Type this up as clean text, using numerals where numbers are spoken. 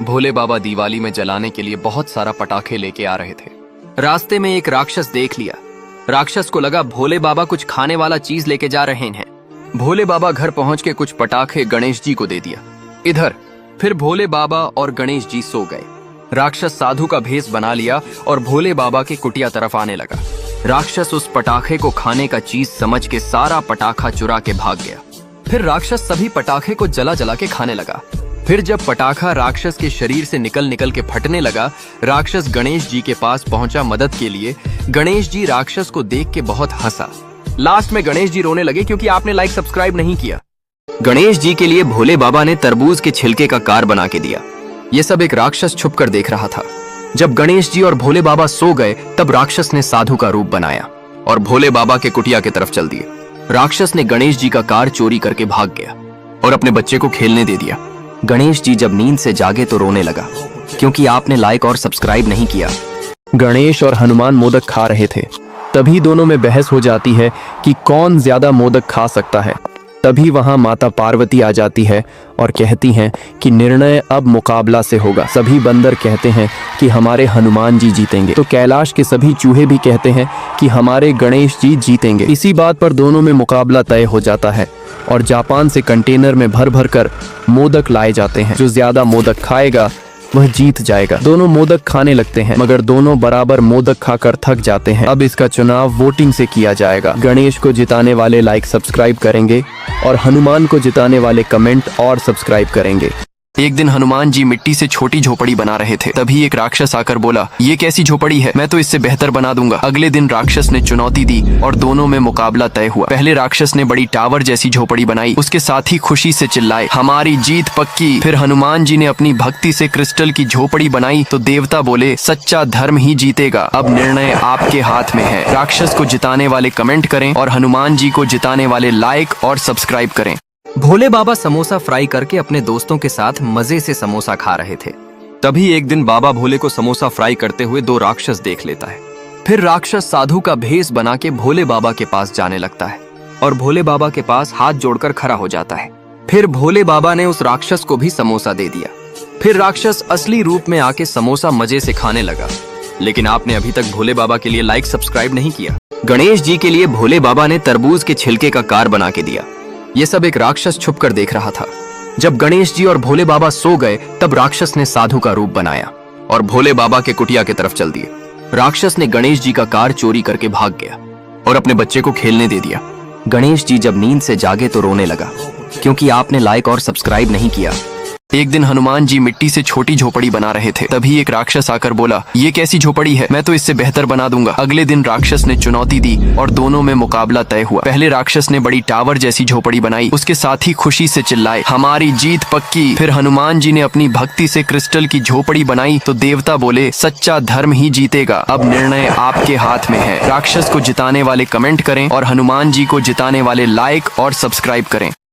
भोले बाबा दिवाली में जलाने के लिए बहुत सारा पटाखे लेके आ रहे थे। रास्ते में एक राक्षस देख लिया। राक्षस को लगा भोले बाबा कुछ खाने वाला चीज लेके जा रहे हैं। भोले बाबा घर पहुंच के कुछ पटाखे गणेश जी को दे दिया। इधर फिर भोले बाबा और गणेश जी सो गए। राक्षस साधु का भेष बना लिया और भोले बाबा के कुटिया तरफ आने लगा। राक्षस उस पटाखे को खाने का चीज समझ के सारा पटाखा चुरा के भाग गया। फिर राक्षस सभी पटाखे को जला जला के खाने लगा। फिर जब पटाखा राक्षस के शरीर से निकल के फटने लगा, राक्षस गणेश जी के पास पहुंचा मदद के लिए। गणेश जी राक्षस को देख के बहुत हंसा। लास्ट में गणेश जी रोने लगे क्योंकि आपने लाइक सब्सक्राइब नहीं किया। गणेश जी के लिए भोले बाबा ने तरबूज के छिलके का कार बना के दिया। ये सब एक राक्षस छुपकर देख रहा था। जब गणेश जी और भोले बाबा सो गए तब राक्षस ने साधु का रूप बनाया और भोले बाबा के कुटिया की तरफ चल दिए। राक्षस ने गणेश जी का कार चोरी करके भाग गया और अपने बच्चे को खेलने दे दिया। गणेश जी जब नींद से जागे तो रोने लगा क्योंकि आपने लाइक और सब्सक्राइब नहीं किया। गणेश और हनुमान मोदक खा रहे थे। तभी दोनों में बहस हो जाती है कि कौन ज्यादा मोदक खा सकता है। तभी वहां माता पार्वती आ जाती है और कहती हैं कि निर्णय अब मुकाबला से होगा। सभी बंदर कहते हैं कि हमारे हनुमान जी जीतेंगे, तो कैलाश के सभी चूहे भी कहते हैं कि हमारे गणेश जी जीतेंगे। इसी बात पर दोनों में मुकाबला तय हो जाता है और जापान से कंटेनर में भर भर कर मोदक लाए जाते हैं। जो ज्यादा मोदक खाएगा वह जीत जाएगा। दोनों मोदक खाने लगते हैं मगर दोनों बराबर मोदक खाकर थक जाते हैं। अब इसका चुनाव वोटिंग से किया जाएगा। गणेश को जिताने वाले लाइक सब्सक्राइब करेंगे और हनुमान को जिताने वाले कमेंट और सब्सक्राइब करेंगे। एक दिन हनुमान जी मिट्टी से छोटी झोपड़ी बना रहे थे। तभी एक राक्षस आकर बोला, ये कैसी झोपड़ी है, मैं तो इससे बेहतर बना दूंगा। अगले दिन राक्षस ने चुनौती दी और दोनों में मुकाबला तय हुआ। पहले राक्षस ने बड़ी टावर जैसी झोपड़ी बनाई। उसके साथ ही खुशी से चिल्लाए, हमारी जीत पक्की। फिर हनुमान जी ने अपनी भक्ति से क्रिस्टल की झोपड़ी बनाई तो देवता बोले, सच्चा धर्म ही जीतेगा। अब निर्णय आपके हाथ में है। राक्षस को जिताने वाले कमेंट करें और हनुमान जी को जिताने वाले लाइक और सब्सक्राइब करें। भोले बाबा समोसा फ्राई करके अपने दोस्तों के साथ मजे से समोसा खा रहे थे। तभी एक दिन बाबा भोले को समोसा फ्राई करते हुए दो राक्षस देख लेता है। फिर राक्षस साधु का भेष बना के भोले बाबा के पास जाने लगता है और भोले बाबा के पास हाथ जोड़कर खड़ा हो जाता है। फिर भोले बाबा ने उस राक्षस को भी समोसा दे दिया। फिर राक्षस असली रूप में आके समोसा मजे से खाने लगा। लेकिन आपने अभी तक भोले बाबा के लिए लाइक सब्सक्राइब नहीं किया। गणेश जी के लिए भोले बाबा ने तरबूज के छिलके का कार बना के दिया। ये सब एक राक्षस छुपकर देख रहा था। जब गणेश जी और भोले बाबा सो गए तब राक्षस ने साधु का रूप बनाया और भोले बाबा के कुटिया की तरफ चल दिए। राक्षस ने गणेश जी का कार चोरी करके भाग गया और अपने बच्चे को खेलने दे दिया। गणेश जी जब नींद से जागे तो रोने लगा क्योंकि आपने लाइक और सब्सक्राइब नहीं किया। एक दिन हनुमान जी मिट्टी से छोटी झोपड़ी बना रहे थे। तभी एक राक्षस आकर बोला, ये कैसी झोपड़ी है, मैं तो इससे बेहतर बना दूंगा। अगले दिन राक्षस ने चुनौती दी और दोनों में मुकाबला तय हुआ। पहले राक्षस ने बड़ी टावर जैसी झोपड़ी बनाई। उसके साथ ही खुशी से चिल्लाए, हमारी जीत पक्की। फिर हनुमान जी ने अपनी भक्ति से क्रिस्टल की झोपड़ी बनाई तो देवता बोले, सच्चा धर्म ही जीतेगा। अब निर्णय आपके हाथ में है। राक्षस को जिताने वाले कमेंट करें और हनुमान जी को जिताने वाले लाइक और सब्सक्राइब करें।